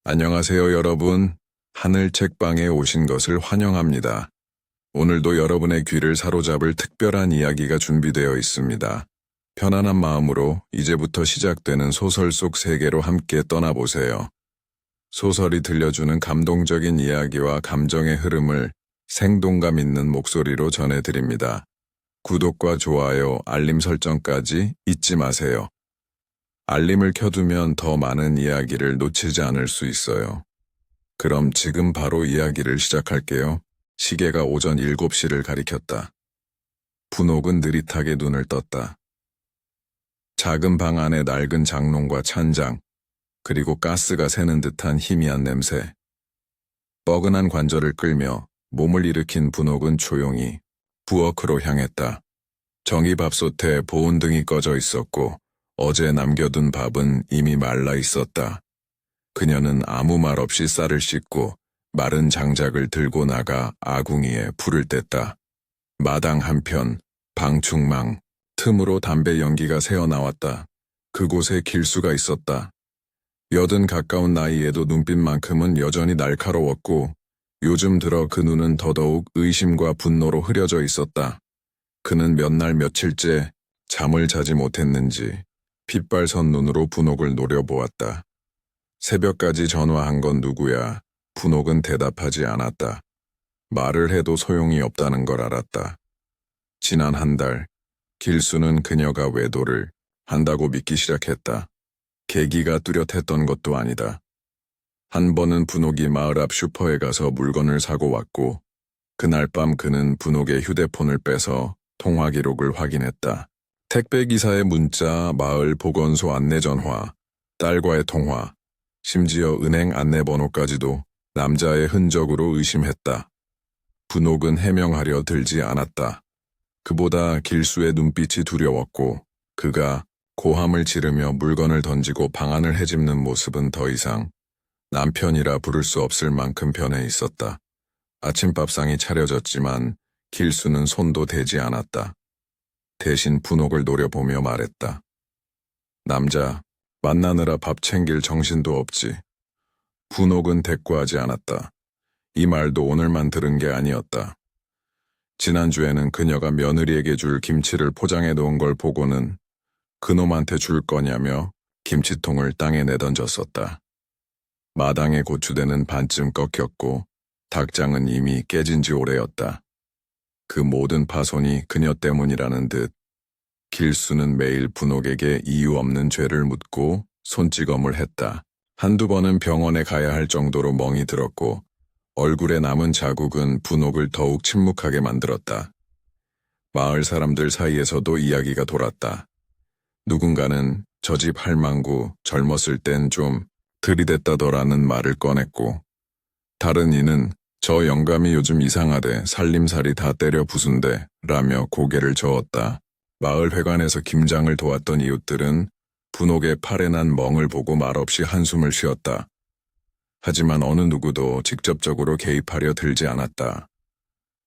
안녕하세요, 여러분. 하늘 책방에 오신 것을 환영합니다. 오늘도 여러분의 귀를 사로잡을 특별한 이야기가 준비되어 있습니다. 편안한 마음으로 이제부터 시작되는 소설 속 세계로 함께 떠나보세요. 소설이 들려주는 감동적인 이야기와 감정의 흐름을 생동감 있는 목소리로 전해드립니다. 구독과 좋아요, 알림 설정까지 잊지 마세요. 알림을 켜두면 더 많은 이야기를 놓치지 않을 수 있어요. 그럼 지금 바로 이야기를 시작할게요. 시계가 오전 7시를 가리켰다. 분옥은 느릿하게 눈을 떴다. 작은 방 안에 낡은 장롱과 찬장, 그리고 가스가 새는 듯한 희미한 냄새. 뻐근한 관절을 끌며 몸을 일으킨 분옥은 조용히 부엌으로 향했다. 전기밥솥에 보온등이 꺼져 있었고 어제 남겨둔 밥은 이미 말라 있었다. 그녀는 아무 말 없이 쌀을 씻고 마른 장작을 들고 나가 아궁이에 불을 뗐다. 마당 한편 방충망 틈으로 담배 연기가 새어나왔다. 그곳에 길수가 있었다. 여든 가까운 나이에도 눈빛만큼은 여전히 날카로웠고 요즘 들어 그 눈은 더더욱 의심과 분노로 흐려져 있었다. 그는 몇 날 며칠째 잠을 자지 못했는지 핏발선 눈으로 분옥을 노려보았다. 새벽까지 전화한 건 누구야? 분옥은 대답하지 않았다. 말을 해도 소용이 없다는 걸 알았다. 지난 한 달, 길수는 그녀가 외도를 한다고 믿기 시작했다. 계기가 뚜렷했던 것도 아니다. 한 번은 분옥이 마을 앞 슈퍼에 가서 물건을 사고 왔고, 그날 밤 그는 분옥의 휴대폰을 빼서 통화 기록을 확인했다. 택배기사의 문자, 마을 보건소 안내전화, 딸과의 통화, 심지어 은행 안내번호까지도 남자의 흔적으로 의심했다. 분옥은 해명하려 들지 않았다. 그보다 길수의 눈빛이 두려웠고 그가 고함을 지르며 물건을 던지고 방안을 헤집는 모습은 더 이상 남편이라 부를 수 없을 만큼 변해 있었다. 아침밥상이 차려졌지만 길수는 손도 대지 않았다. 대신 분옥을 노려보며 말했다. 남자, 만나느라 밥 챙길 정신도 없지. 분옥은 대꾸하지 않았다. 이 말도 오늘만 들은 게 아니었다. 지난주에는 그녀가 며느리에게 줄 김치를 포장해 놓은 걸 보고는 그놈한테 줄 거냐며 김치통을 땅에 내던졌었다. 마당에 고추대는 반쯤 꺾였고 닭장은 이미 깨진 지 오래였다. 그 모든 파손이 그녀 때문이라는 듯 길수는 매일 분옥에게 이유 없는 죄를 묻고 손찌검을 했다. 한두 번은 병원에 가야 할 정도로 멍이 들었고 얼굴에 남은 자국은 분옥을 더욱 침묵하게 만들었다. 마을 사람들 사이에서도 이야기가 돌았다. 누군가는 저 집 할망구 젊었을 땐 좀 들이댔다더라는 말을 꺼냈고 다른 이는 저 영감이 요즘 이상하대 살림살이 다 때려 부순대 라며 고개를 저었다. 마을 회관에서 김장을 도왔던 이웃들은 분옥의 팔에 난 멍을 보고 말없이 한숨을 쉬었다. 하지만 어느 누구도 직접적으로 개입하려 들지 않았다.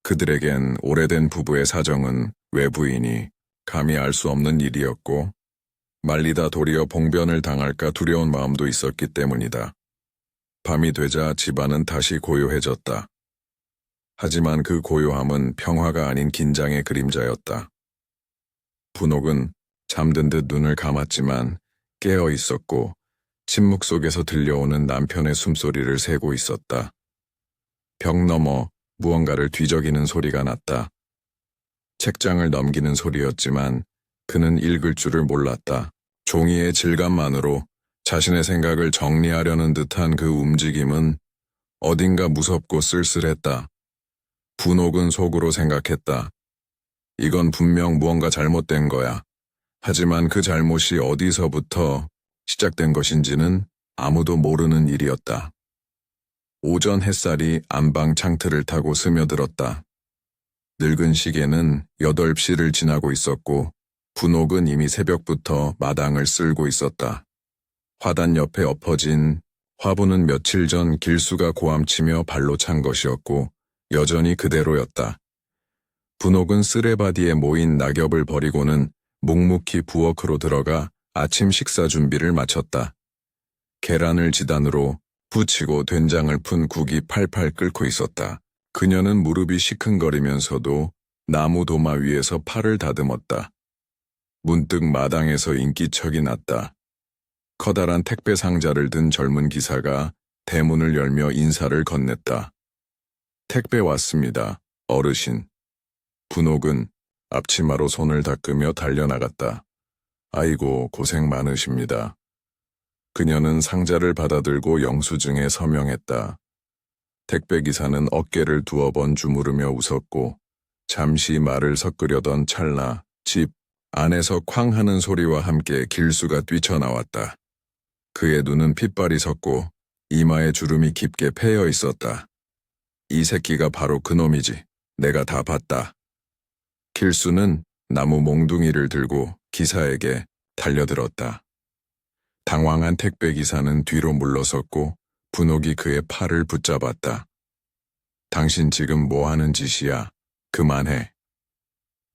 그들에겐 오래된 부부의 사정은 외부인이 감히 알 수 없는 일이었고 말리다 도리어 봉변을 당할까 두려운 마음도 있었기 때문이다. 밤이 되자 집안은 다시 고요해졌다. 하지만 그 고요함은 평화가 아닌 긴장의 그림자였다. 분옥은 잠든 듯 눈을 감았지만 깨어 있었고 침묵 속에서 들려오는 남편의 숨소리를 세고 있었다. 벽 너머 무언가를 뒤적이는 소리가 났다. 책장을 넘기는 소리였지만 그는 읽을 줄을 몰랐다. 종이의 질감만으로 자신의 생각을 정리하려는 듯한 그 움직임은 어딘가 무섭고 쓸쓸했다. 분옥은 속으로 생각했다. 이건 분명 무언가 잘못된 거야. 하지만 그 잘못이 어디서부터 시작된 것인지는 아무도 모르는 일이었다. 오전 햇살이 안방 창틀을 타고 스며들었다. 늙은 시계는 8시를 지나고 있었고 분옥은 이미 새벽부터 마당을 쓸고 있었다. 화단 옆에 엎어진 화분은 며칠 전 길수가 고함치며 발로 찬 것이었고 여전히 그대로였다. 분옥은 쓰레바디에 모인 낙엽을 버리고는 묵묵히 부엌으로 들어가 아침 식사 준비를 마쳤다. 계란을 지단으로 부치고 된장을 푼 국이 팔팔 끓고 있었다. 그녀는 무릎이 시큰거리면서도 나무 도마 위에서 팔을 다듬었다. 문득 마당에서 인기척이 났다. 커다란 택배 상자를 든 젊은 기사가 대문을 열며 인사를 건넸다. 택배 왔습니다, 어르신. 분옥은 앞치마로 손을 닦으며 달려나갔다. 아이고, 고생 많으십니다. 그녀는 상자를 받아들고 영수증에 서명했다. 택배기사는 어깨를 두어 번 주무르며 웃었고 잠시 말을 섞으려던 찰나 집 안에서 쾅 하는 소리와 함께 길수가 뛰쳐나왔다. 그의 눈은 핏발이 섰고 이마에 주름이 깊게 패여 있었다. 이 새끼가 바로 그놈이지. 내가 다 봤다. 길수는 나무 몽둥이를 들고 기사에게 달려들었다. 당황한 택배기사는 뒤로 물러섰고 분옥이 그의 팔을 붙잡았다. 당신 지금 뭐 하는 짓이야? 그만해.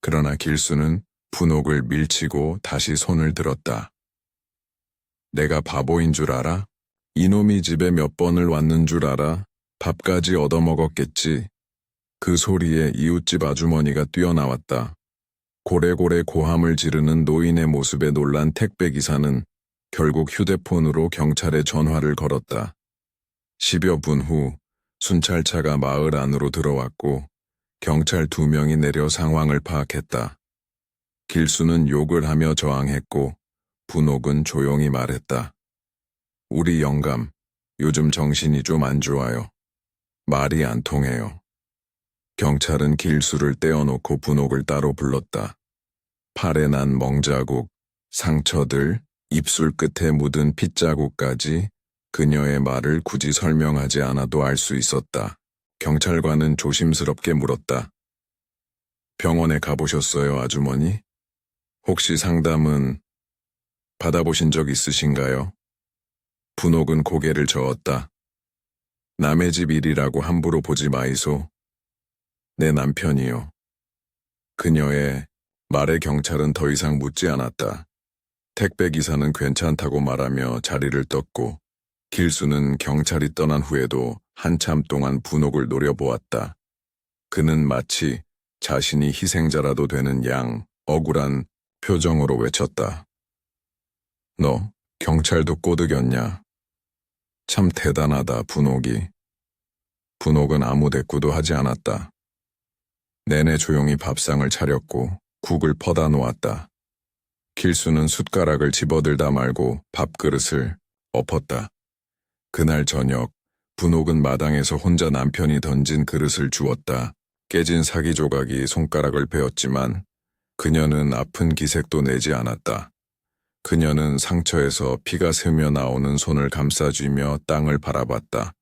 그러나 길수는 분옥을 밀치고 다시 손을 들었다. 내가 바보인 줄 알아? 이놈이 집에 몇 번을 왔는 줄 알아? 밥까지 얻어먹었겠지. 그 소리에 이웃집 아주머니가 뛰어나왔다. 고래고래 고함을 지르는 노인의 모습에 놀란 택배기사는 결국 휴대폰으로 경찰에 전화를 걸었다. 10여 분 후 순찰차가 마을 안으로 들어왔고 경찰 2명이 내려 상황을 파악했다. 길수는 욕을 하며 저항했고 분옥은 조용히 말했다. 우리 영감, 요즘 정신이 좀 안 좋아요. 말이 안 통해요. 경찰은 길수를 떼어놓고 분옥을 따로 불렀다. 팔에 난 멍자국, 상처들, 입술 끝에 묻은 핏자국까지 그녀의 말을 굳이 설명하지 않아도 알 수 있었다. 경찰관은 조심스럽게 물었다. 병원에 가보셨어요, 아주머니? 혹시 상담은 받아보신 적 있으신가요? 분옥은 고개를 저었다. 남의 집 일이라고 함부로 보지 마이소. 내 남편이요. 그녀의 말에 경찰은 더 이상 묻지 않았다. 택배기사는 괜찮다고 말하며 자리를 떴고 길수는 경찰이 떠난 후에도 한참 동안 분옥을 노려보았다. 그는 마치 자신이 희생자라도 되는 양 억울한 표정으로 외쳤다. 너 경찰도 꼬드겼냐? 참 대단하다, 분옥이. 분옥은 아무 대꾸도 하지 않았다. 내내 조용히 밥상을 차렸고 국을 퍼다 놓았다. 길수는 숟가락을 집어들다 말고 밥그릇을 엎었다. 그날 저녁 분옥은 마당에서 혼자 남편이 던진 그릇을 주웠다. 깨진 사기 조각이 손가락을 베었지만 그녀는 아픈 기색도 내지 않았다. 그녀는 상처에서 피가 새며 나오는 손을 감싸쥐며 땅을 바라봤다.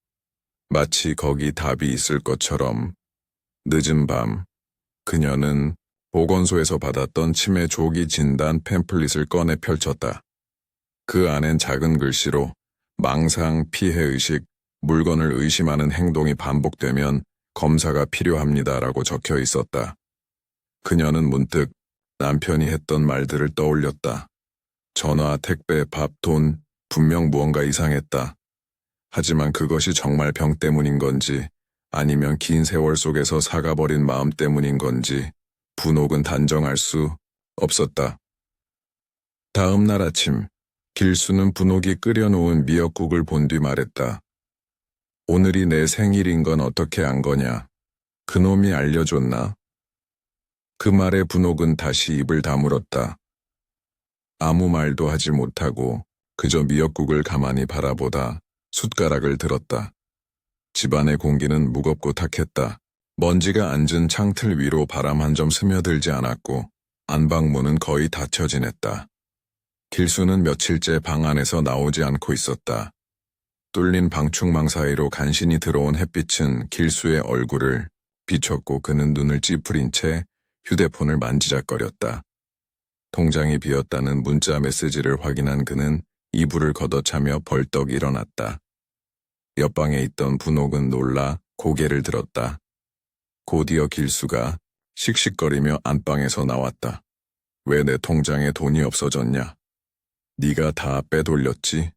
마치 거기 답이 있을 것처럼. 늦은 밤 그녀는 보건소에서 받았던 치매 조기 진단 팸플릿을 꺼내 펼쳤다. 그 안엔 작은 글씨로 망상, 피해의식, 물건을 의심하는 행동이 반복되면 검사가 필요합니다라고 적혀 있었다. 그녀는 문득 남편이 했던 말들을 떠올렸다. 전화, 택배, 밥, 돈, 분명 무언가 이상했다. 하지만 그것이 정말 병 때문인 건지 아니면 긴 세월 속에서 사가버린 마음 때문인 건지 분옥은 단정할 수 없었다. 다음 날 아침 길수는 분옥이 끓여놓은 미역국을 본 뒤 말했다. 오늘이 내 생일인 건 어떻게 안 거냐? 그놈이 알려줬나? 그 말에 분옥은 다시 입을 다물었다. 아무 말도 하지 못하고 그저 미역국을 가만히 바라보다 숟가락을 들었다. 집안의 공기는 무겁고 탁했다. 먼지가 앉은 창틀 위로 바람 한 점 스며들지 않았고 안방문은 거의 닫혀 지냈다. 길수는 며칠째 방 안에서 나오지 않고 있었다. 뚫린 방충망 사이로 간신히 들어온 햇빛은 길수의 얼굴을 비췄고 그는 눈을 찌푸린 채 휴대폰을 만지작거렸다. 통장이 비었다는 문자 메시지를 확인한 그는 이불을 걷어차며 벌떡 일어났다. 옆방에 있던 분옥은 놀라 고개를 들었다. 곧이어 길수가 씩씩거리며 안방에서 나왔다. 왜 내 통장에 돈이 없어졌냐? 네가 다 빼돌렸지?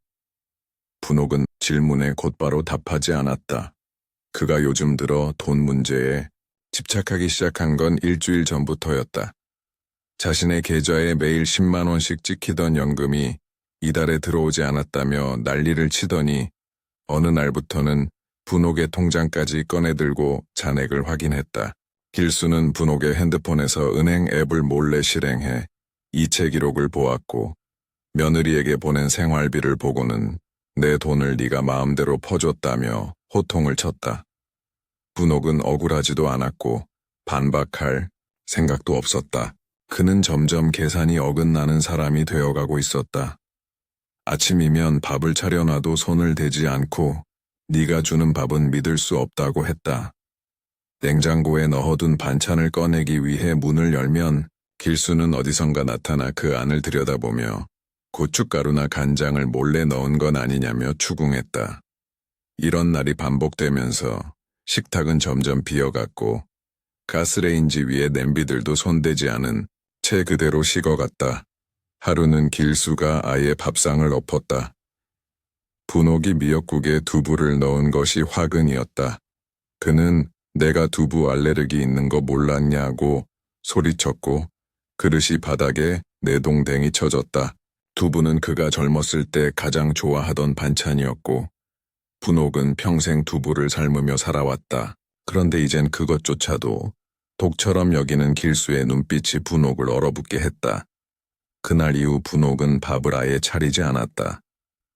분옥은 질문에 곧바로 답하지 않았다. 그가 요즘 들어 돈 문제에 집착하기 시작한 건 일주일 전부터였다. 자신의 계좌에 매일 10만 원씩 찍히던 연금이 이달에 들어오지 않았다며 난리를 치더니 어느 날부터는 분옥의 통장까지 꺼내들고 잔액을 확인했다. 길수는 분옥의 핸드폰에서 은행 앱을 몰래 실행해 이체 기록을 보았고 며느리에게 보낸 생활비를 보고는 내 돈을 네가 마음대로 퍼줬다며 호통을 쳤다. 분옥은 억울하지도 않았고 반박할 생각도 없었다. 그는 점점 계산이 어긋나는 사람이 되어가고 있었다. 아침이면 밥을 차려놔도 손을 대지 않고 네가 주는 밥은 믿을 수 없다고 했다. 냉장고에 넣어둔 반찬을 꺼내기 위해 문을 열면 길수는 어디선가 나타나 그 안을 들여다보며 고춧가루나 간장을 몰래 넣은 건 아니냐며 추궁했다. 이런 날이 반복되면서 식탁은 점점 비어갔고 가스레인지 위에 냄비들도 손대지 않은 채 그대로 식어갔다. 하루는 길수가 아예 밥상을 엎었다. 분옥이 미역국에 두부를 넣은 것이 화근이었다. 그는 내가 두부 알레르기 있는 거 몰랐냐고 소리쳤고 그릇이 바닥에 내동댕이 쳐졌다. 두부는 그가 젊었을 때 가장 좋아하던 반찬이었고 분옥은 평생 두부를 삶으며 살아왔다. 그런데 이젠 그것조차도 독처럼 여기는 길수의 눈빛이 분옥을 얼어붙게 했다. 그날 이후 분옥은 밥을 아예 차리지 않았다.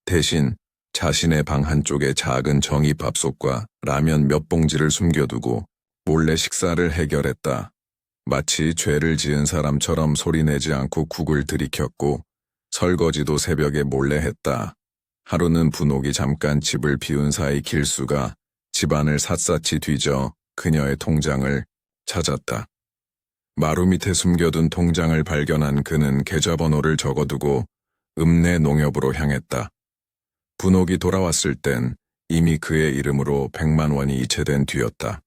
대신 자신의 방 한쪽에 작은 정이밥솥과 라면 몇 봉지를 숨겨두고 몰래 식사를 해결했다. 마치 죄를 지은 사람처럼 소리내지 않고 국을 들이켰고 설거지도 새벽에 몰래 했다. 하루는 분옥이 잠깐 집을 비운 사이 길수가 집안을 샅샅이 뒤져 그녀의 통장을 찾았다. 마루 밑에 숨겨둔 통장을 발견한 그는 계좌번호를 적어두고 읍내 농협으로 향했다. 분옥이 돌아왔을 땐 이미 그의 이름으로 100만 원이 이체된 뒤였다.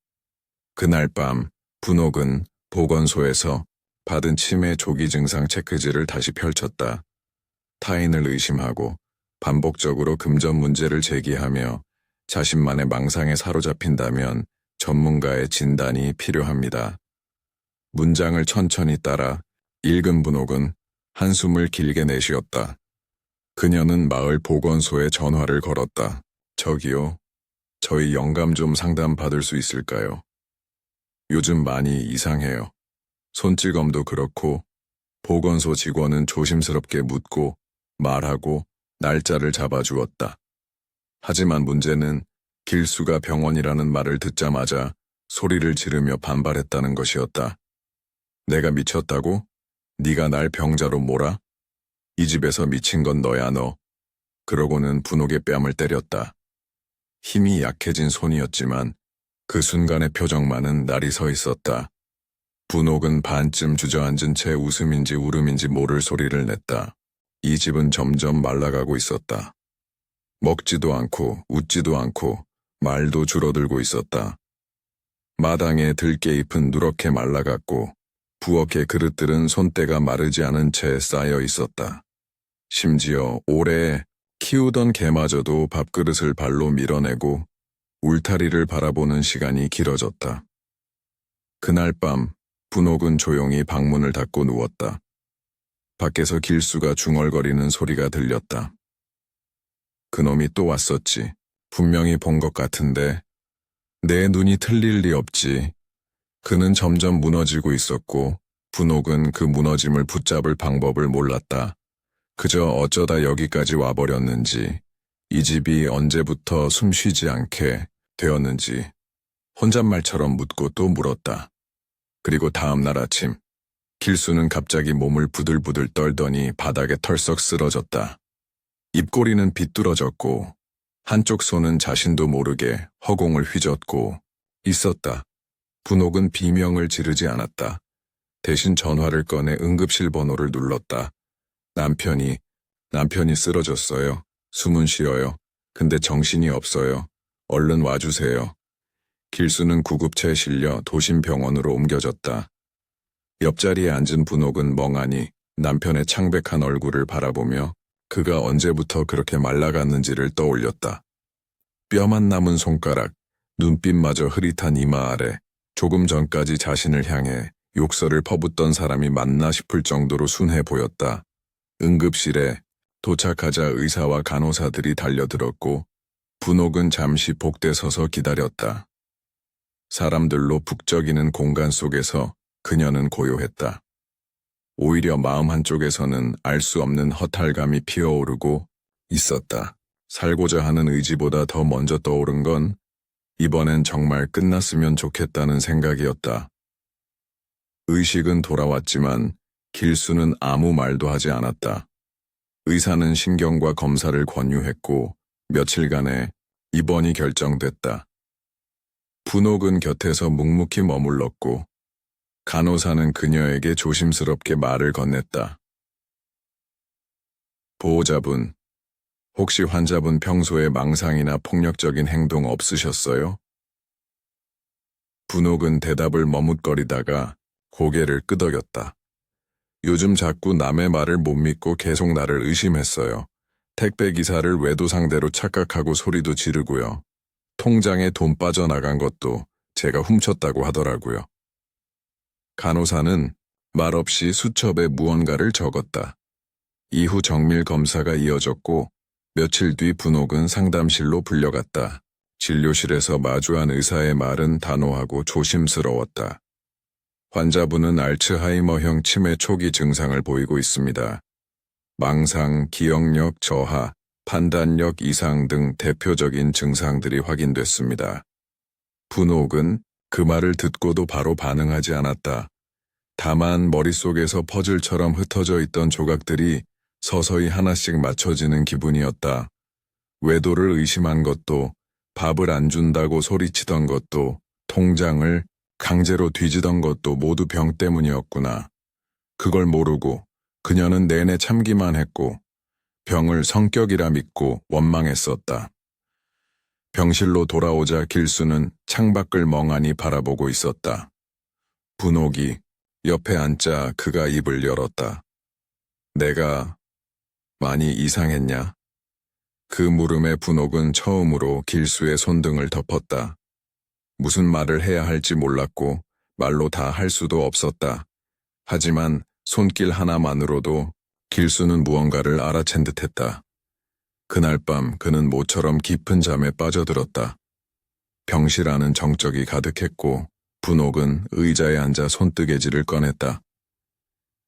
그날 밤 분옥은 보건소에서 받은 치매 조기 증상 체크지를 다시 펼쳤다. 타인을 의심하고 반복적으로 금전 문제를 제기하며 자신만의 망상에 사로잡힌다면 전문가의 진단이 필요합니다. 문장을 천천히 따라 읽은 분옥은 한숨을 길게 내쉬었다. 그녀는 마을 보건소에 전화를 걸었다. 저기요, 저희 영감 좀 상담 받을 수 있을까요? 요즘 많이 이상해요. 손찌검도 그렇고 보건소 직원은 조심스럽게 묻고 말하고 날짜를 잡아주었다. 하지만 문제는 길수가 병원이라는 말을 듣자마자 소리를 지르며 반발했다는 것이었다. 내가 미쳤다고? 네가 날 병자로 몰아? 이 집에서 미친 건 너야 너. 그러고는 분옥의 뺨을 때렸다. 힘이 약해진 손이었지만 그 순간의 표정만은 날이 서 있었다. 분옥은 반쯤 주저앉은 채 웃음인지 울음인지 모를 소리를 냈다. 이 집은 점점 말라가고 있었다. 먹지도 않고 웃지도 않고 말도 줄어들고 있었다. 마당에 들깨잎은 누렇게 말라갔고 부엌의 그릇들은 손때가 마르지 않은 채 쌓여 있었다. 심지어 오래 키우던 개마저도 밥그릇을 발로 밀어내고 울타리를 바라보는 시간이 길어졌다. 그날 밤 분옥은 조용히 방문을 닫고 누웠다. 밖에서 길수가 중얼거리는 소리가 들렸다. 그놈이 또 왔었지. 분명히 본 것 같은데 내 눈이 틀릴 리 없지. 그는 점점 무너지고 있었고 분옥은 그 무너짐을 붙잡을 방법을 몰랐다. 그저 어쩌다 여기까지 와버렸는지 이 집이 언제부터 숨쉬지 않게 되었는지 혼잣말처럼 묻고 또 물었다. 그리고 다음 날 아침 길수는 갑자기 몸을 부들부들 떨더니 바닥에 털썩 쓰러졌다. 입꼬리는 비뚤어졌고 한쪽 손은 자신도 모르게 허공을 휘젓고 있었다. 분옥은 비명을 지르지 않았다. 대신 전화를 꺼내 응급실 번호를 눌렀다. 남편이 쓰러졌어요. 숨은 쉬어요. 근데 정신이 없어요. 얼른 와주세요. 길수는 구급차에 실려 도심병원으로 옮겨졌다. 옆자리에 앉은 분옥은 멍하니 남편의 창백한 얼굴을 바라보며 그가 언제부터 그렇게 말라갔는지를 떠올렸다. 뼈만 남은 손가락, 눈빛마저 흐릿한 이마 아래, 조금 전까지 자신을 향해 욕설을 퍼붓던 사람이 맞나 싶을 정도로 순해 보였다. 응급실에 도착하자 의사와 간호사들이 달려들었고 분옥은 잠시 복대 서서 기다렸다. 사람들로 북적이는 공간 속에서 그녀는 고요했다. 오히려 마음 한쪽에서는 알 수 없는 허탈감이 피어오르고 있었다. 살고자 하는 의지보다 더 먼저 떠오른 건 이번엔 정말 끝났으면 좋겠다는 생각이었다. 의식은 돌아왔지만 길수는 아무 말도 하지 않았다. 의사는 신경과 검사를 권유했고 며칠간의 입원이 결정됐다. 분옥은 곁에서 묵묵히 머물렀고 간호사는 그녀에게 조심스럽게 말을 건넸다. 보호자분, 혹시 환자분 평소에 망상이나 폭력적인 행동 없으셨어요? 분옥은 대답을 머뭇거리다가 고개를 끄덕였다. 요즘 자꾸 남의 말을 못 믿고 계속 나를 의심했어요. 택배기사를 외도 상대로 착각하고 소리도 지르고요. 통장에 돈 빠져나간 것도 제가 훔쳤다고 하더라고요. 간호사는 말없이 수첩에 무언가를 적었다. 이후 정밀 검사가 이어졌고 며칠 뒤 분옥은 상담실로 불려갔다. 진료실에서 마주한 의사의 말은 단호하고 조심스러웠다. 환자분은 알츠하이머형 치매 초기 증상을 보이고 있습니다. 망상, 기억력 저하, 판단력 이상 등 대표적인 증상들이 확인됐습니다. 분옥은 그 말을 듣고도 바로 반응하지 않았다. 다만 머릿속에서 퍼즐처럼 흩어져 있던 조각들이 서서히 하나씩 맞춰지는 기분이었다. 외도를 의심한 것도, 밥을 안 준다고 소리치던 것도, 통장을 강제로 뒤지던 것도 모두 병 때문이었구나. 그걸 모르고 그녀는 내내 참기만 했고 병을 성격이라 믿고 원망했었다. 병실로 돌아오자 길수는 창밖을 멍하니 바라보고 있었다. 분옥이 옆에 앉자 그가 입을 열었다. 내가 많이 이상했냐? 그 물음에 분옥은 처음으로 길수의 손등을 덮었다. 무슨 말을 해야 할지 몰랐고 말로 다 할 수도 없었다. 하지만 손길 하나만으로도 길수는 무언가를 알아챈 듯했다. 그날 밤 그는 모처럼 깊은 잠에 빠져들었다. 병실 안은 정적이 가득했고 분옥은 의자에 앉아 손뜨개질을 꺼냈다.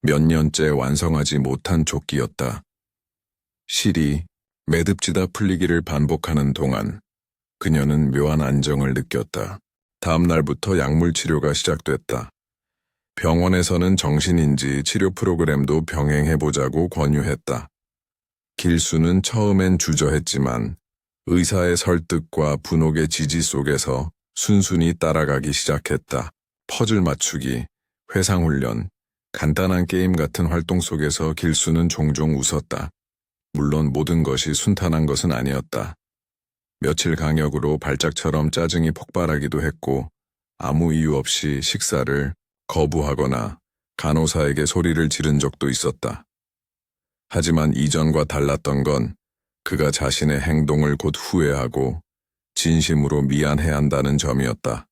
몇 년째 완성하지 못한 조끼였다. 실이 매듭지다 풀리기를 반복하는 동안 그녀는 묘한 안정을 느꼈다. 다음 날부터 약물 치료가 시작됐다. 병원에서는 정신인지 치료 프로그램도 병행해보자고 권유했다. 길수는 처음엔 주저했지만 의사의 설득과 분옥의 지지 속에서 순순히 따라가기 시작했다. 퍼즐 맞추기, 회상훈련, 간단한 게임 같은 활동 속에서 길수는 종종 웃었다. 물론 모든 것이 순탄한 것은 아니었다. 며칠 강역으로 발작처럼 짜증이 폭발하기도 했고 아무 이유 없이 식사를 거부하거나 간호사에게 소리를 지른 적도 있었다. 하지만 이전과 달랐던 건 그가 자신의 행동을 곧 후회하고 진심으로 미안해야 한다는 점이었다.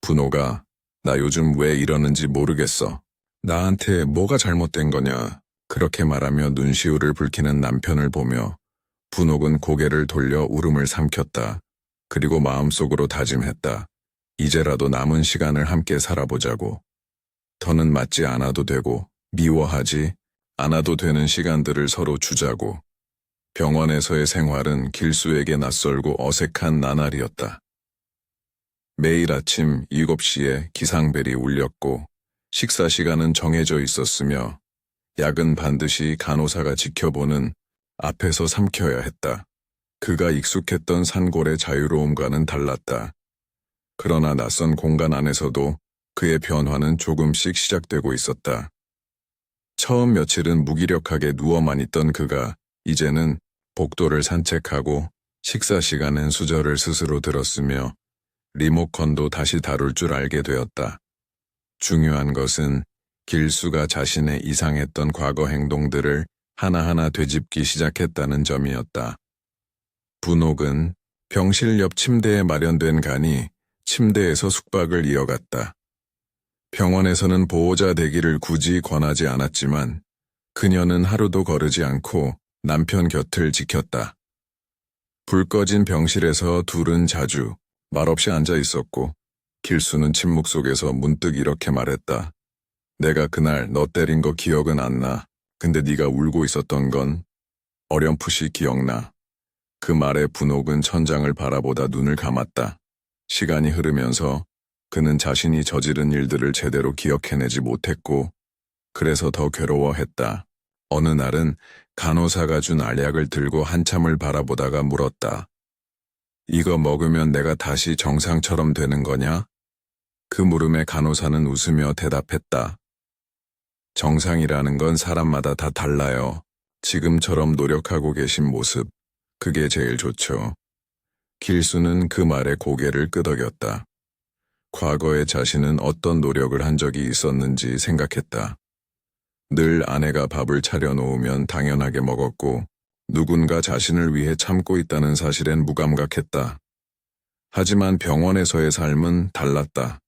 분호가 나 요즘 왜 이러는지 모르겠어. 나한테 뭐가 잘못된 거냐. 그렇게 말하며 눈시울을 붉히는 남편을 보며 분옥은 고개를 돌려 울음을 삼켰다. 그리고 마음속으로 다짐했다. 이제라도 남은 시간을 함께 살아보자고. 더는 맞지 않아도 되고 미워하지 않아도 되는 시간들을 서로 주자고. 병원에서의 생활은 길수에게 낯설고 어색한 나날이었다. 매일 아침 7시에 기상벨이 울렸고 식사 시간은 정해져 있었으며 약은 반드시 간호사가 지켜보는 앞에서 삼켜야 했다. 그가 익숙했던 산골의 자유로움과는 달랐다. 그러나 낯선 공간 안에서도 그의 변화는 조금씩 시작되고 있었다. 처음 며칠은 무기력하게 누워만 있던 그가 이제는 복도를 산책하고 식사 시간엔 수저를 스스로 들었으며 리모컨도 다시 다룰 줄 알게 되었다. 중요한 것은 길수가 자신의 이상했던 과거 행동들을 하나하나 되짚기 시작했다는 점이었다. 분옥은 병실 옆 침대에 마련된 간이 침대에서 숙박을 이어갔다. 병원에서는 보호자 대기를 굳이 권하지 않았지만 그녀는 하루도 거르지 않고 남편 곁을 지켰다. 불 꺼진 병실에서 둘은 자주 말없이 앉아 있었고 길수는 침묵 속에서 문득 이렇게 말했다. 내가 그날 너 때린 거 기억은 안 나. 근데 네가 울고 있었던 건 어렴풋이 기억나. 그 말에 분옥은 천장을 바라보다 눈을 감았다. 시간이 흐르면서 그는 자신이 저지른 일들을 제대로 기억해내지 못했고 그래서 더 괴로워했다. 어느 날은 간호사가 준 알약을 들고 한참을 바라보다가 물었다. 이거 먹으면 내가 다시 정상처럼 되는 거냐? 그 물음에 간호사는 웃으며 대답했다. 정상이라는 건 사람마다 다 달라요. 지금처럼 노력하고 계신 모습, 그게 제일 좋죠. 길수는 그 말에 고개를 끄덕였다. 과거에 자신은 어떤 노력을 한 적이 있었는지 생각했다. 늘 아내가 밥을 차려놓으면 당연하게 먹었고 누군가 자신을 위해 참고 있다는 사실엔 무감각했다. 하지만 병원에서의 삶은 달랐다.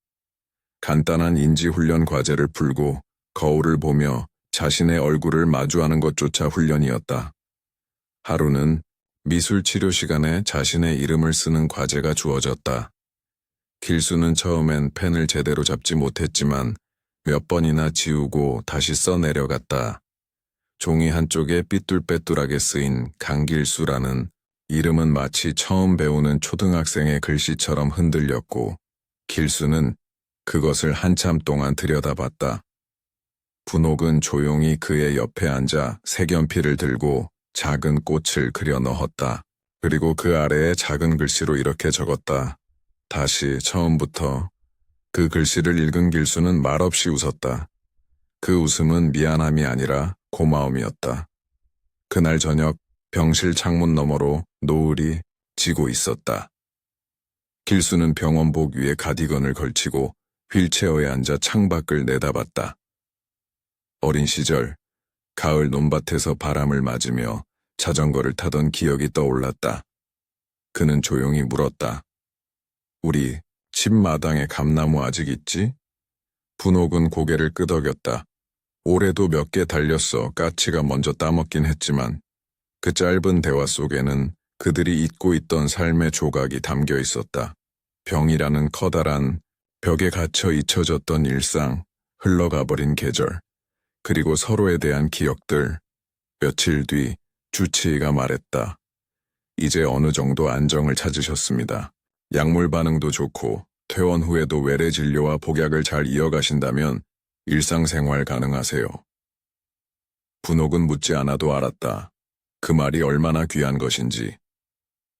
간단한 인지훈련 과제를 풀고 거울을 보며 자신의 얼굴을 마주하는 것조차 훈련이었다. 하루는 미술 치료 시간에 자신의 이름을 쓰는 과제가 주어졌다. 길수는 처음엔 펜을 제대로 잡지 못했지만 몇 번이나 지우고 다시 써내려갔다. 종이 한쪽에 삐뚤빼뚤하게 쓰인 강길수라는 이름은 마치 처음 배우는 초등학생의 글씨처럼 흔들렸고 길수는 그것을 한참 동안 들여다봤다. 분옥은 조용히 그의 옆에 앉아 색연필을 들고 작은 꽃을 그려 넣었다. 그리고 그 아래에 작은 글씨로 이렇게 적었다. 다시 처음부터. 그 글씨를 읽은 길수는 말없이 웃었다. 그 웃음은 미안함이 아니라 고마움이었다. 그날 저녁 병실 창문 너머로 노을이 지고 있었다. 길수는 병원복 위에 가디건을 걸치고 휠체어에 앉아 창밖을 내다봤다. 어린 시절 가을 논밭에서 바람을 맞으며 자전거를 타던 기억이 떠올랐다. 그는 조용히 물었다. 우리 집 마당에 감나무 아직 있지? 분옥은 고개를 끄덕였다. 올해도 몇 개 달렸어. 까치가 먼저 따먹긴 했지만 그 짧은 대화 속에는 그들이 잊고 있던 삶의 조각이 담겨 있었다. 병이라는 커다란 벽에 갇혀 잊혀졌던 일상, 흘러가버린 계절, 그리고 서로에 대한 기억들. 며칠 뒤 주치의가 말했다. 이제 어느 정도 안정을 찾으셨습니다. 약물 반응도 좋고 퇴원 후에도 외래 진료와 복약을 잘 이어가신다면 일상생활 가능하세요. 분옥은 묻지 않아도 알았다. 그 말이 얼마나 귀한 것인지.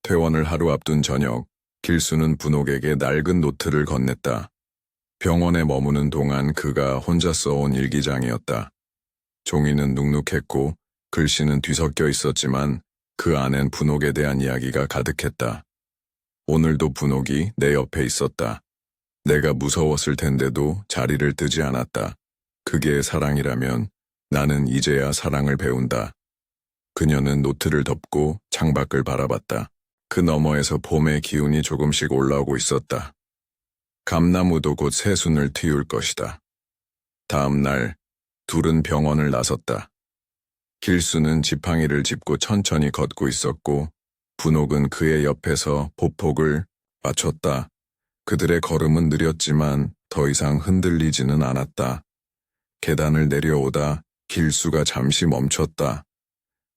퇴원을 하루 앞둔 저녁, 길수는 분옥에게 낡은 노트를 건넸다. 병원에 머무는 동안 그가 혼자 써온 일기장이었다. 종이는 눅눅했고 글씨는 뒤섞여 있었지만 그 안엔 분옥에 대한 이야기가 가득했다. 오늘도 분옥이 내 옆에 있었다. 내가 무서웠을 텐데도 자리를 뜨지 않았다. 그게 사랑이라면 나는 이제야 사랑을 배운다. 그녀는 노트를 덮고 창밖을 바라봤다. 그 너머에서 봄의 기운이 조금씩 올라오고 있었다. 감나무도 곧 새순을 틔울 것이다. 다음 날 둘은 병원을 나섰다. 길수는 지팡이를 짚고 천천히 걷고 있었고 분옥은 그의 옆에서 보폭을 맞췄다. 그들의 걸음은 느렸지만 더 이상 흔들리지는 않았다. 계단을 내려오다 길수가 잠시 멈췄다.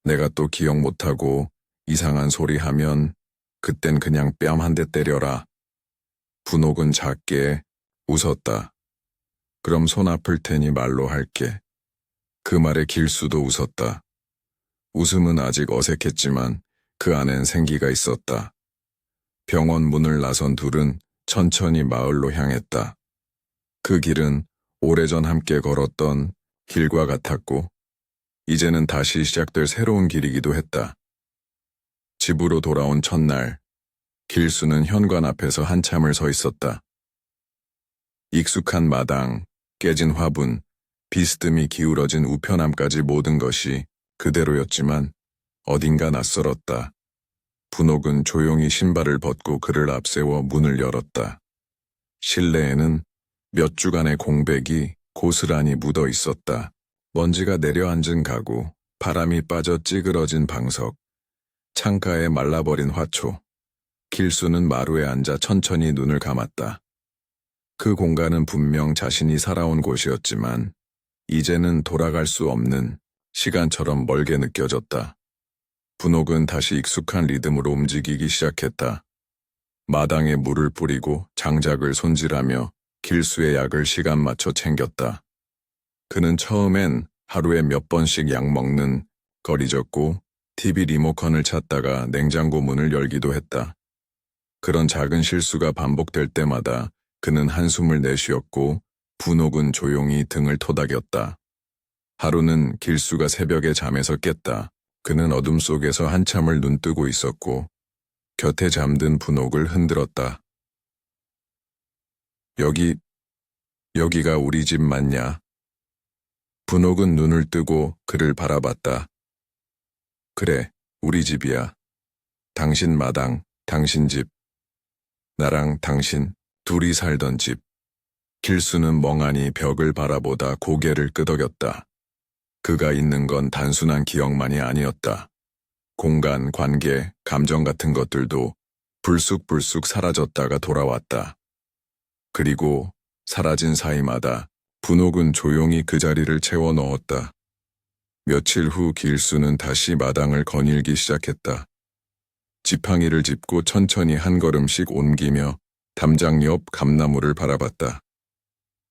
내가 또 기억 못하고 이상한 소리 하면 그땐 그냥 뺨 한 대 때려라. 분옥은 작게 웃었다. 그럼 손 아플 테니 말로 할게. 그 말에 길수도 웃었다. 웃음은 아직 어색했지만 그 안엔 생기가 있었다. 병원 문을 나선 둘은 천천히 마을로 향했다. 그 길은 오래전 함께 걸었던 길과 같았고 이제는 다시 시작될 새로운 길이기도 했다. 집으로 돌아온 첫날, 길수는 현관 앞에서 한참을 서 있었다. 익숙한 마당, 깨진 화분, 비스듬히 기울어진 우편함까지 모든 것이 그대로였지만 어딘가 낯설었다. 분옥은 조용히 신발을 벗고 그를 앞세워 문을 열었다. 실내에는 몇 주간의 공백이 고스란히 묻어 있었다. 먼지가 내려앉은 가구, 바람이 빠져 찌그러진 방석, 창가에 말라버린 화초. 길수는 마루에 앉아 천천히 눈을 감았다. 그 공간은 분명 자신이 살아온 곳이었지만 이제는 돌아갈 수 없는 시간처럼 멀게 느껴졌다. 분옥은 다시 익숙한 리듬으로 움직이기 시작했다. 마당에 물을 뿌리고 장작을 손질하며 길수의 약을 시간 맞춰 챙겼다. 그는 처음엔 하루에 몇 번씩 약 먹는 걸 잊었고 TV 리모컨을 찾다가 냉장고 문을 열기도 했다. 그런 작은 실수가 반복될 때마다 그는 한숨을 내쉬었고 분옥은 조용히 등을 토닥였다. 하루는 길수가 새벽에 잠에서 깼다. 그는 어둠 속에서 한참을 눈뜨고 있었고 곁에 잠든 분옥을 흔들었다. 여기가 우리 집 맞냐? 분옥은 눈을 뜨고 그를 바라봤다. 그래, 우리 집이야. 당신 마당, 당신 집. 나랑 당신, 둘이 살던 집. 길수는 멍하니 벽을 바라보다 고개를 끄덕였다. 그가 있는 건 단순한 기억만이 아니었다. 공간, 관계, 감정 같은 것들도 불쑥불쑥 사라졌다가 돌아왔다. 그리고 사라진 사이마다 분옥은 조용히 그 자리를 채워 넣었다. 며칠 후 길수는 다시 마당을 거닐기 시작했다. 지팡이를 짚고 천천히 한 걸음씩 옮기며 담장 옆 감나무를 바라봤다.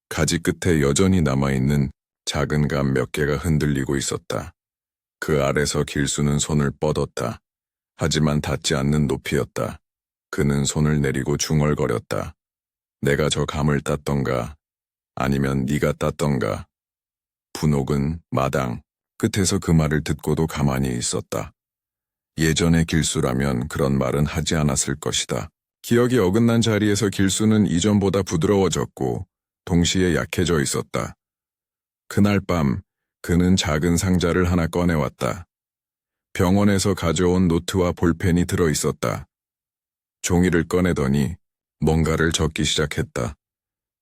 가지 끝에 여전히 남아있는 작은 감 몇 개가 흔들리고 있었다. 그 아래서 길수는 손을 뻗었다. 하지만 닿지 않는 높이였다. 그는 손을 내리고 중얼거렸다. 내가 저 감을 땄던가 아니면 네가 땄던가. 분옥은 마당 끝에서 그 말을 듣고도 가만히 있었다. 예전의 길수라면 그런 말은 하지 않았을 것이다. 기억이 어긋난 자리에서 길수는 이전보다 부드러워졌고 동시에 약해져 있었다. 그날 밤 그는 작은 상자를 하나 꺼내왔다. 병원에서 가져온 노트와 볼펜이 들어 있었다. 종이를 꺼내더니 뭔가를 적기 시작했다.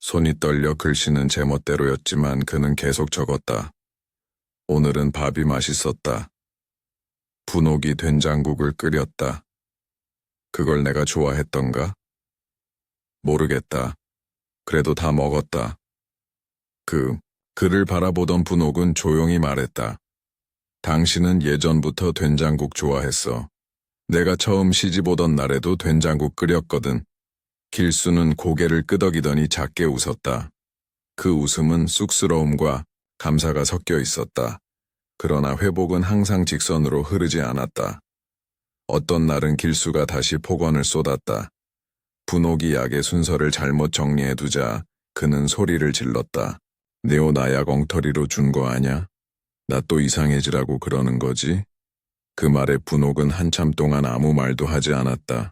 손이 떨려 글씨는 제멋대로였지만 그는 계속 적었다. 오늘은 밥이 맛있었다. 분옥이 된장국을 끓였다. 그걸 내가 좋아했던가? 모르겠다. 그래도 다 먹었다. 그를 바라보던 분옥은 조용히 말했다. 당신은 예전부터 된장국 좋아했어. 내가 처음 시집 오던 날에도 된장국 끓였거든. 길수는 고개를 끄덕이더니 작게 웃었다. 그 웃음은 쑥스러움과 감사가 섞여 있었다. 그러나 회복은 항상 직선으로 흐르지 않았다. 어떤 날은 길수가 다시 폭언을 쏟았다. 분옥이 약의 순서를 잘못 정리해두자 그는 소리를 질렀다. 네오나약 엉터리로 준 거 아냐? 나 또 이상해지라고 그러는 거지? 그 말에 분옥은 한참 동안 아무 말도 하지 않았다.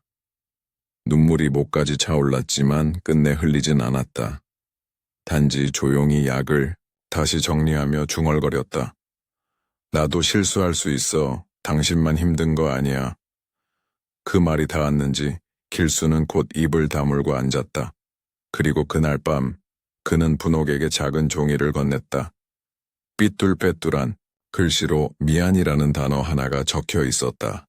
눈물이 목까지 차올랐지만 끝내 흘리진 않았다. 단지 조용히 약을 다시 정리하며 중얼거렸다. 나도 실수할 수 있어. 당신만 힘든 거 아니야. 그 말이 닿았는지 길수는 곧 입을 다물고 앉았다. 그리고 그날 밤 그는 분옥에게 작은 종이를 건넸다. 삐뚤빼뚤한 글씨로 미안이라는 단어 하나가 적혀 있었다.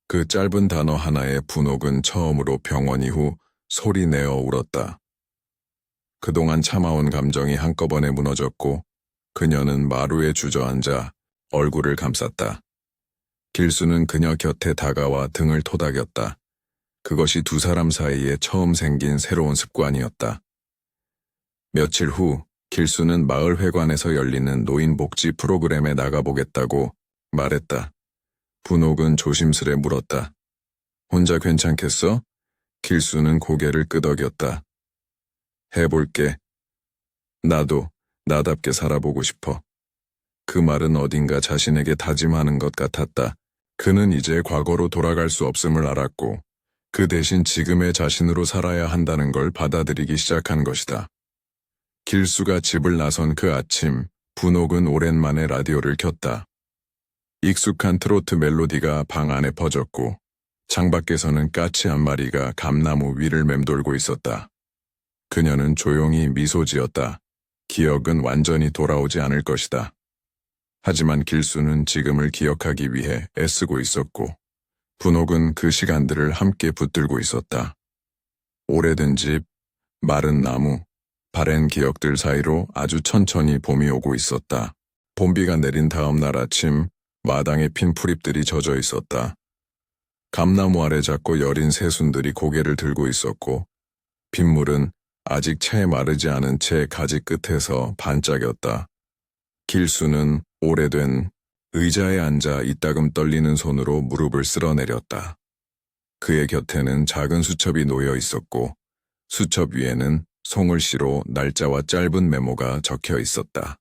그 짧은 단어 하나에 분옥은 처음으로 병원 이후 소리내어 울었다. 그동안 참아온 감정이 한꺼번에 무너졌고 그녀는 마루에 주저앉아 얼굴을 감쌌다. 길수는 그녀 곁에 다가와 등을 토닥였다. 그것이 두 사람 사이에 처음 생긴 새로운 습관이었다. 며칠 후 길수는 마을 회관에서 열리는 노인복지 프로그램에 나가보겠다고 말했다. 분옥은 조심스레 물었다. 혼자 괜찮겠어? 길수는 고개를 끄덕였다. 해볼게. 나도 나답게 살아보고 싶어. 그 말은 어딘가 자신에게 다짐하는 것 같았다. 그는 이제 과거로 돌아갈 수 없음을 알았고 그 대신 지금의 자신으로 살아야 한다는 걸 받아들이기 시작한 것이다. 길수가 집을 나선 그 아침, 분옥은 오랜만에 라디오를 켰다. 익숙한 트로트 멜로디가 방 안에 퍼졌고 창밖에서는 까치 한 마리가 감나무 위를 맴돌고 있었다. 그녀는 조용히 미소 지었다. 기억은 완전히 돌아오지 않을 것이다. 하지만 길수는 지금을 기억하기 위해 애쓰고 있었고, 분옥은 그 시간들을 함께 붙들고 있었다. 오래된 집, 마른 나무, 바랜 기억들 사이로 아주 천천히 봄이 오고 있었다. 봄비가 내린 다음 날 아침, 마당에 핀 풀잎들이 젖어 있었다. 감나무 아래 작고 여린 새순들이 고개를 들고 있었고, 빗물은 아직 채 마르지 않은 채 가지 끝에서 반짝였다. 길수는 오래된 의자에 앉아 이따금 떨리는 손으로 무릎을 쓸어내렸다. 그의 곁에는 작은 수첩이 놓여 있었고, 수첩 위에는 송을시로 날짜와 짧은 메모가 적혀 있었다.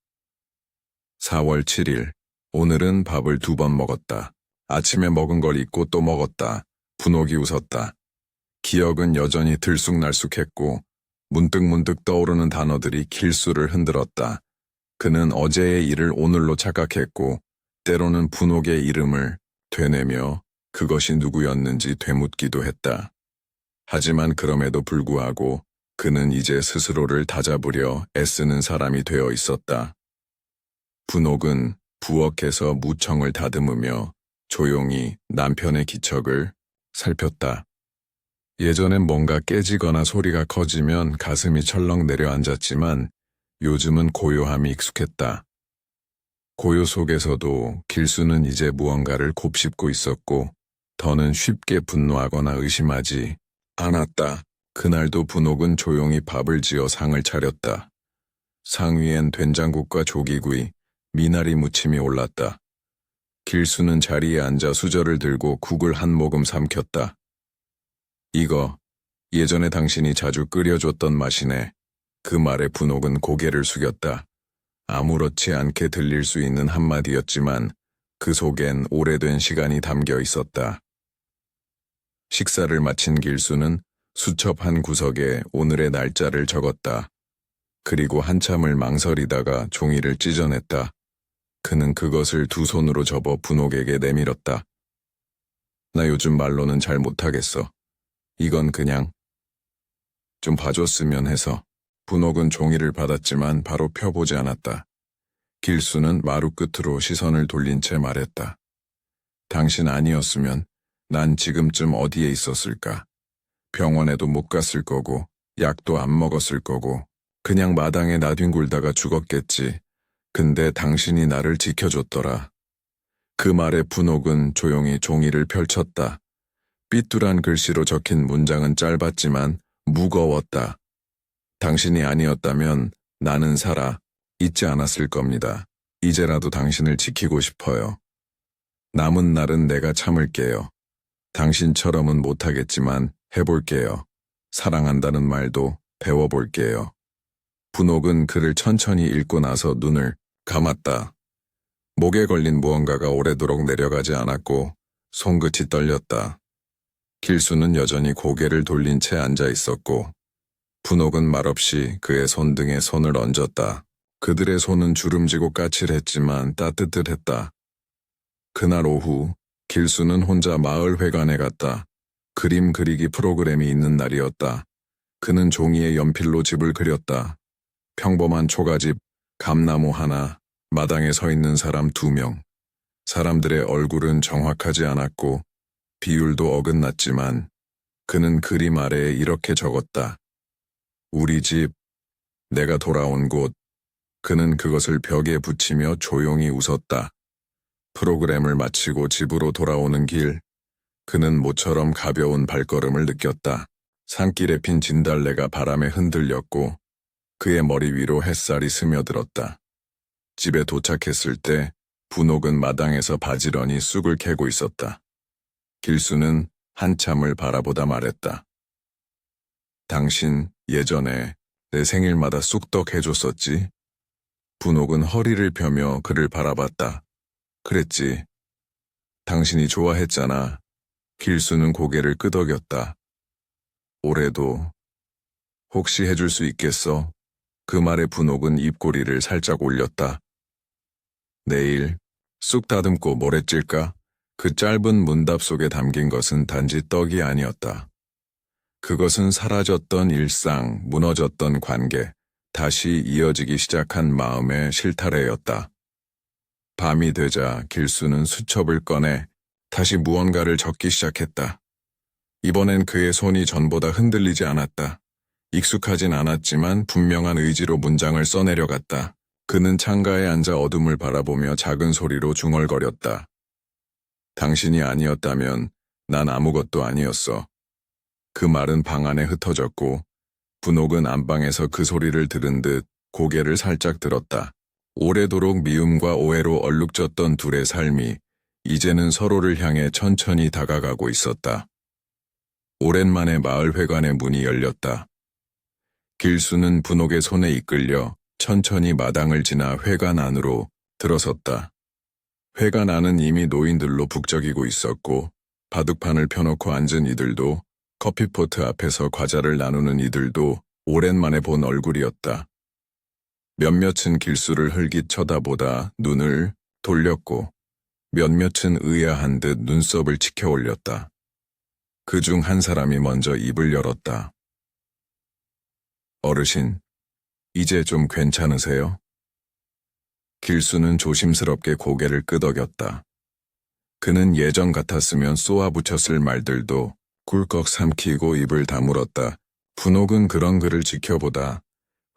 4월 7일, 오늘은 밥을 2번 먹었다. 아침에 먹은 걸 잊고 또 먹었다. 분옥이 웃었다. 기억은 여전히 들쑥날쑥했고 문득문득 떠오르는 단어들이 길수를 흔들었다. 그는 어제의 일을 오늘로 착각했고 때로는 분옥의 이름을 되뇌며 그것이 누구였는지 되묻기도 했다. 하지만 그럼에도 불구하고 그는 이제 스스로를 다잡으려 애쓰는 사람이 되어 있었다. 분옥은 부엌에서 무청을 다듬으며 조용히 남편의 기척을 살폈다. 예전엔 뭔가 깨지거나 소리가 커지면 가슴이 철렁 내려앉았지만 요즘은 고요함이 익숙했다. 고요 속에서도 길수는 이제 무언가를 곱씹고 있었고 더는 쉽게 분노하거나 의심하지 않았다. 그날도 분옥은 조용히 밥을 지어 상을 차렸다. 상 위엔 된장국과 조기구이, 미나리 무침이 올랐다. 길수는 자리에 앉아 수저를 들고 국을 한 모금 삼켰다. 이거 예전에 당신이 자주 끓여줬던 맛이네. 그 말에 분옥은 고개를 숙였다. 아무렇지 않게 들릴 수 있는 한마디였지만 그 속엔 오래된 시간이 담겨 있었다. 식사를 마친 길수는 수첩 한 구석에 오늘의 날짜를 적었다. 그리고 한참을 망설이다가 종이를 찢어냈다. 그는 그것을 두 손으로 접어 분옥에게 내밀었다. 나 요즘 말로는 잘 못하겠어. 이건 그냥 좀 봐줬으면 해서. 분옥은 종이를 받았지만 바로 펴보지 않았다. 길수는 마루 끝으로 시선을 돌린 채 말했다. 당신 아니었으면 난 지금쯤 어디에 있었을까? 병원에도 못 갔을 거고 약도 안 먹었을 거고 그냥 마당에 나뒹굴다가 죽었겠지. 근데 당신이 나를 지켜줬더라. 그 말에 분옥은 조용히 종이를 펼쳤다. 삐뚤한 글씨로 적힌 문장은 짧았지만 무거웠다. 당신이 아니었다면 나는 살아 있지 않았을 겁니다. 이제라도 당신을 지키고 싶어요. 남은 날은 내가 참을게요. 당신처럼은 못하겠지만 해볼게요. 사랑한다는 말도 배워볼게요. 분옥은 글을 천천히 읽고 나서 눈을 감았다. 목에 걸린 무언가가 오래도록 내려가지 않았고 손끝이 떨렸다. 길수는 여전히 고개를 돌린 채 앉아 있었고 분옥은 말없이 그의 손등에 손을 얹었다. 그들의 손은 주름지고 까칠했지만 따뜻했다. 그날 오후 길수는 혼자 마을회관에 갔다. 그림 그리기 프로그램이 있는 날이었다. 그는 종이에 연필로 집을 그렸다. 평범한 초가집, 감나무 하나, 마당에 서 있는 사람 2명. 사람들의 얼굴은 정확하지 않았고 비율도 어긋났지만 그는 그림 아래에 이렇게 적었다. 우리 집, 내가 돌아온 곳. 그는 그것을 벽에 붙이며 조용히 웃었다. 프로그램을 마치고 집으로 돌아오는 길, 그는 모처럼 가벼운 발걸음을 느꼈다. 산길에 핀 진달래가 바람에 흔들렸고 그의 머리 위로 햇살이 스며들었다. 집에 도착했을 때 분옥은 마당에서 바지런히 쑥을 캐고 있었다. 길수는 한참을 바라보다 말했다. 당신 예전에 내 생일마다 쑥떡 해줬었지? 분옥은 허리를 펴며 그를 바라봤다. 그랬지. 당신이 좋아했잖아. 길수는 고개를 끄덕였다. 올해도 혹시 해줄 수 있겠어? 그 말에 분옥은 입꼬리를 살짝 올렸다. 내일 쑥 다듬고 모래 찔까? 그 짧은 문답 속에 담긴 것은 단지 떡이 아니었다. 그것은 사라졌던 일상, 무너졌던 관계, 다시 이어지기 시작한 마음의 실타래였다. 밤이 되자 길수는 수첩을 꺼내 다시 무언가를 적기 시작했다. 이번엔 그의 손이 전보다 흔들리지 않았다. 익숙하진 않았지만 분명한 의지로 문장을 써내려갔다. 그는 창가에 앉아 어둠을 바라보며 작은 소리로 중얼거렸다. 당신이 아니었다면 난 아무것도 아니었어. 그 말은 방 안에 흩어졌고 분옥은 안방에서 그 소리를 들은 듯 고개를 살짝 들었다. 오래도록 미움과 오해로 얼룩졌던 둘의 삶이 이제는 서로를 향해 천천히 다가가고 있었다. 오랜만에 마을회관의 문이 열렸다. 길수는 분옥의 손에 이끌려 천천히 마당을 지나 회관 안으로 들어섰다. 회관 안은 이미 노인들로 북적이고 있었고 바둑판을 펴놓고 앉은 이들도 커피포트 앞에서 과자를 나누는 이들도 오랜만에 본 얼굴이었다. 몇몇은 길수를 흘깃 쳐다보다 눈을 돌렸고 몇몇은 의아한 듯 눈썹을 치켜 올렸다. 그중 한 사람이 먼저 입을 열었다. 어르신, 이제 좀 괜찮으세요? 길수는 조심스럽게 고개를 끄덕였다. 그는 예전 같았으면 쏘아붙였을 말들도 꿀꺽 삼키고 입을 다물었다. 분옥은 그런 그를 지켜보다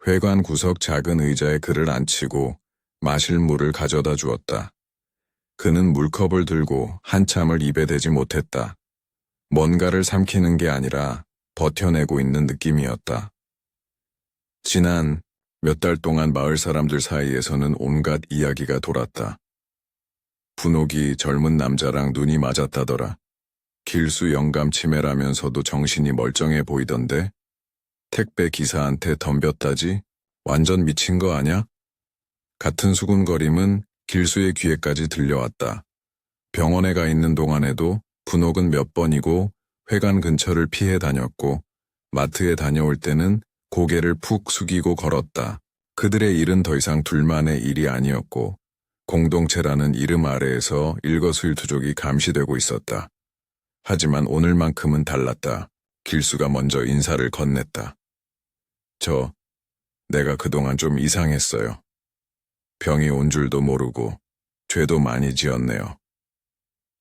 회관 구석 작은 의자에 그를 앉히고 마실 물을 가져다 주었다. 그는 물컵을 들고 한참을 입에 대지 못했다. 뭔가를 삼키는 게 아니라 버텨내고 있는 느낌이었다. 지난 몇 달 동안 마을 사람들 사이에서는 온갖 이야기가 돌았다. 분옥이 젊은 남자랑 눈이 맞았다더라. 길수 영감 치매라면서도 정신이 멀쩡해 보이던데 택배 기사한테 덤볐다지? 완전 미친 거 아냐? 같은 수군거림은 길수의 귀에까지 들려왔다. 병원에 가 있는 동안에도 분옥은 몇 번이고 회관 근처를 피해 다녔고 마트에 다녀올 때는 고개를 푹 숙이고 걸었다. 그들의 일은 더 이상 둘만의 일이 아니었고 공동체라는 이름 아래에서 일거수일투족이 감시되고 있었다. 하지만 오늘만큼은 달랐다. 길수가 먼저 인사를 건넸다. 내가 그동안 좀 이상했어요. 병이 온 줄도 모르고 죄도 많이 지었네요.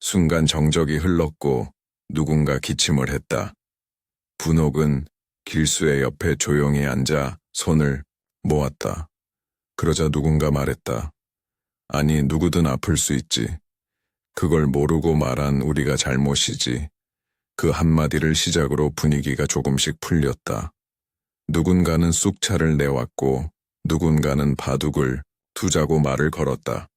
순간 정적이 흘렀고 누군가 기침을 했다. 분옥은 길수의 옆에 조용히 앉아 손을 모았다. 그러자 누군가 말했다. 아니, 누구든 아플 수 있지. 그걸 모르고 말한 우리가 잘못이지. 그 한마디를 시작으로 분위기가 조금씩 풀렸다. 누군가는 쑥차를 내왔고 누군가는 바둑을 두자고 말을 걸었다.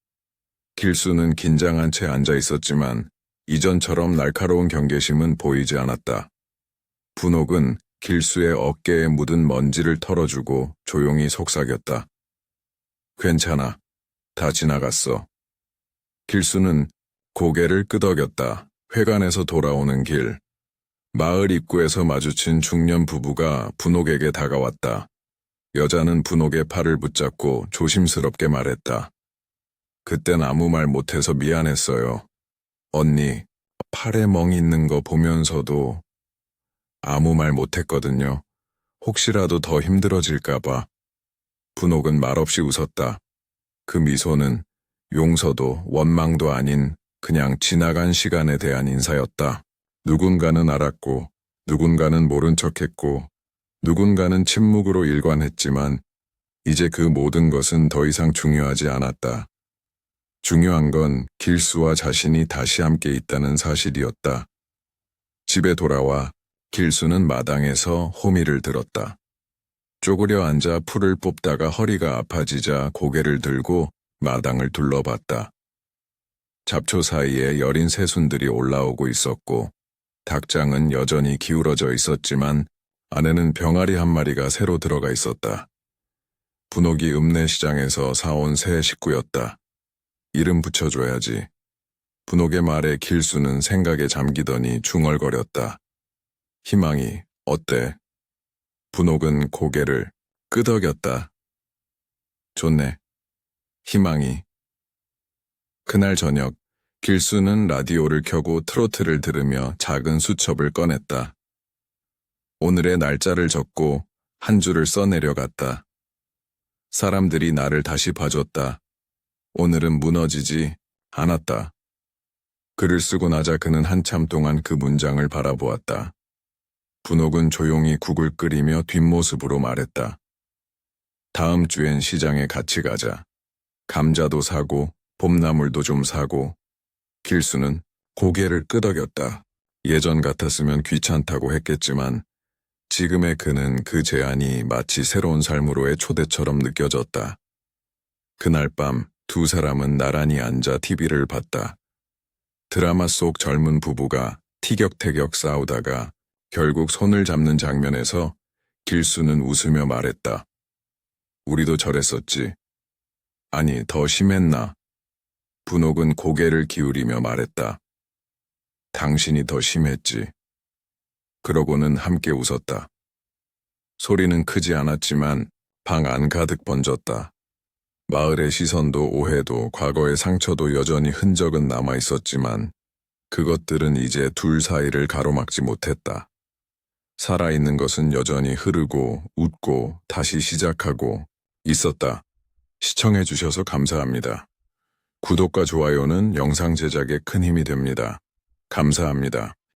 길수는 긴장한 채 앉아 있었지만 이전처럼 날카로운 경계심은 보이지 않았다. 분옥은 길수의 어깨에 묻은 먼지를 털어주고 조용히 속삭였다. 괜찮아. 다 지나갔어. 길수는 고개를 끄덕였다. 회관에서 돌아오는 길. 마을 입구에서 마주친 중년 부부가 분옥에게 다가왔다. 여자는 분옥의 팔을 붙잡고 조심스럽게 말했다. 그땐 아무 말 못해서 미안했어요. 언니, 팔에 멍 있는 거 보면서도 아무 말 못했거든요. 혹시라도 더 힘들어질까봐. 분옥은 말없이 웃었다. 그 미소는 용서도 원망도 아닌 그냥 지나간 시간에 대한 인사였다. 누군가는 알았고, 누군가는 모른 척했고, 누군가는 침묵으로 일관했지만 이제 그 모든 것은 더 이상 중요하지 않았다. 중요한 건 길수와 자신이 다시 함께 있다는 사실이었다. 집에 돌아와 길수는 마당에서 호미를 들었다. 쪼그려 앉아 풀을 뽑다가 허리가 아파지자 고개를 들고 마당을 둘러봤다. 잡초 사이에 여린 새순들이 올라오고 있었고 닭장은 여전히 기울어져 있었지만 안에는 병아리 한 마리가 새로 들어가 있었다. 분옥이 읍내시장에서 사온 새 식구였다. 이름 붙여줘야지. 분옥의 말에 길수는 생각에 잠기더니 중얼거렸다. 희망이 어때? 분옥은 고개를 끄덕였다. 좋네. 희망이. 그날 저녁 길수는 라디오를 켜고 트로트를 들으며 작은 수첩을 꺼냈다. 오늘의 날짜를 적고 한 줄을 써내려갔다. 사람들이 나를 다시 봐줬다. 오늘은 무너지지 않았다. 글을 쓰고 나자 그는 한참 동안 그 문장을 바라보았다. 분옥은 조용히 국을 끓이며 뒷모습으로 말했다. 다음 주엔 시장에 같이 가자. 감자도 사고 봄나물도 좀 사고. 길수는 고개를 끄덕였다. 예전 같았으면 귀찮다고 했겠지만 지금의 그는 그 제안이 마치 새로운 삶으로의 초대처럼 느껴졌다. 그날 밤 두 사람은 나란히 앉아 TV를 봤다. 드라마 속 젊은 부부가 티격태격 싸우다가 결국 손을 잡는 장면에서 길수는 웃으며 말했다. 우리도 저랬었지. 아니, 더 심했나? 분옥은 고개를 기울이며 말했다. 당신이 더 심했지. 그러고는 함께 웃었다. 소리는 크지 않았지만 방 안 가득 번졌다. 마을의 시선도 오해도 과거의 상처도 여전히 흔적은 남아있었지만 그것들은 이제 둘 사이를 가로막지 못했다. 살아있는 것은 여전히 흐르고 웃고 다시 시작하고 있었다. 시청해주셔서 감사합니다. 구독과 좋아요는 영상 제작에 큰 힘이 됩니다. 감사합니다.